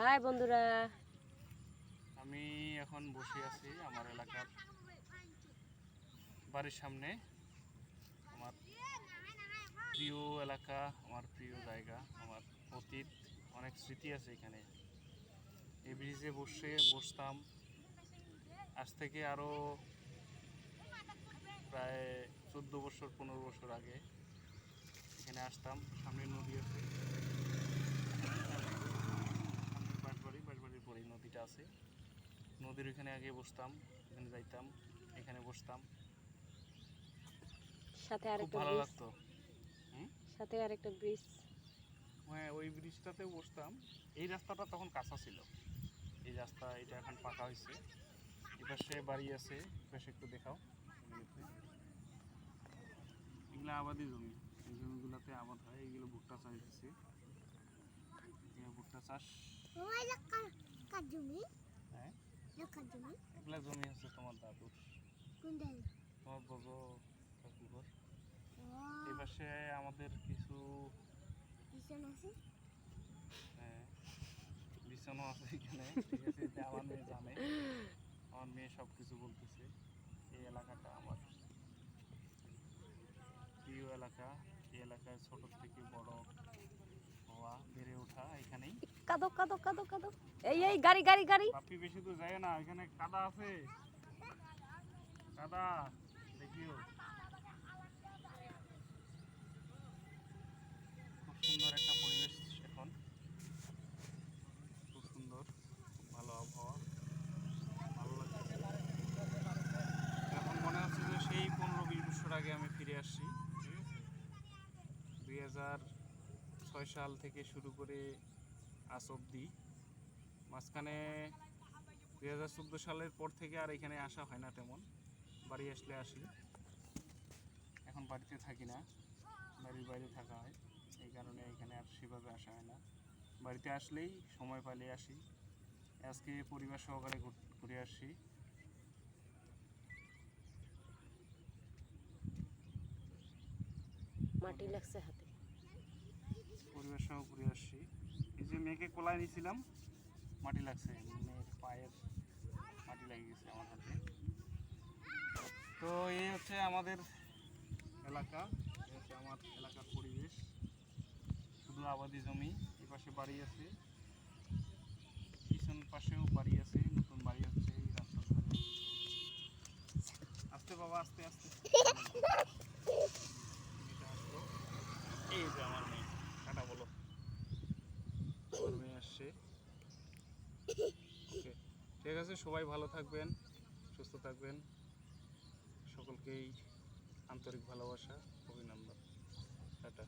High বন্ধুরা, আমি এখন বসে আছি আমার এলাকার বাড়ির সামনে। আমার প্রিয় এলাকা, আমার প্রিয় জায়গা, আমার অতীত অনেক স্মৃতি আছে এখানে। এই ব্রিজে বসতাম আজ থেকে আরও প্রায় 14 বছর 15 বছর আগে এখানে আসতাম। সামনে নদী আছে, সামনে বাঁশবাড়ির পরেই নদীটা আছে। নদীর ওখানে আগে বসতাম, এখানে যাইতাম, এখানে বসতাম, সাথে খুব আরেকটা ভালো ব্রিজ, লাগতো। সাথে আরেকটা ব্রিজ। হ্যাঁ, ওই ব্রিজটাতেও বসতাম। এই রাস্তাটা তখন কাঁচা ছিল, এই রাস্তা এটা এখন পাকা হয়েছে। এপাশে বাড়ি আছে, এপাশে একটু দেখাও। এগুলো আবাদি জমি, এই জমিগুলোতে আবাদ হয়। এইগুলো ভুট্টা চাষ দিচ্ছে, ভুট্টা চাষ। হ্যাঁ, এগুলা জমি হচ্ছে তোমার দাদুর, তোমার বড় কাকুর। এই পাশে আমাদের কিছু বিছানো আছে এখানে, ঠিক আছে। এটা আমার মেয়ে জানে, আমার মেয়ে সব কিছু বলতেছে। এই এলাকাটা আমার প্রিয় এলাকা। এই এলাকায় ছোট থেকে বড় হওয়া, বেড়ে ওঠা এখানেই। কাদো কাদো কাদো কাদো, এই গাড়ি গাড়ি গাড়ি। বাপি বেশি তো যায় না, এখানে কাদা আছে, কাদা দেখিও। খুব সুন্দর একটা পরিবেশ এখন, খুব সুন্দর, খুব ভালো আবহাওয়া, ভালো লাগছে। এখন মনে হচ্ছে যে সেই 15-20 বছর আগে আমি ফিরে আসছি। 2006 সাল থেকে শুরু করে আজ অবধি, মাঝখানে 2014 সালের পর থেকে আর এখানে আসা হয় না তেমন। বাড়ি আসলে আসি, এখন বাড়িতে থাকি না, বাড়ির বাইরে থাকা হয়। এই কারণে এখানে আর সেভাবে আসা হয় না। বাড়িতে আসলেই সময় পাইলে আসি। আজকে পরিবার সহকারে ঘুরে আসছি। মাটি লাগছে হাতে, পরিবার সহ ঘুরে আসছি। এই যে মেয়েকে কোলায় নিয়েছিলাম, মাটি লাগছে, মেয়ের পায়ের মাটি লেগে গেছে আমার হাতে। তো এই হচ্ছে আমাদের এলাকা, এই হচ্ছে আমার এলাকার পরিবেশ। শুধু আবাদি জমি, এই পাশে বাড়ি আছে, পিছন পাশেও বাড়ি আছে, নতুন বাড়ি হচ্ছে এই রাস্তার ধারে। আস্তে বাবা, আস্তে আস্তে। এই যে আমার মেয়ে, টাটা বলো। আমার মেয়ে আসছে। ওকে, ঠিক আছে, সবাই ভালো থাকবেন, সুস্থ থাকবেন। সকলকেই আন্তরিক ভালোবাসা, অভিনন্দন, টাটা।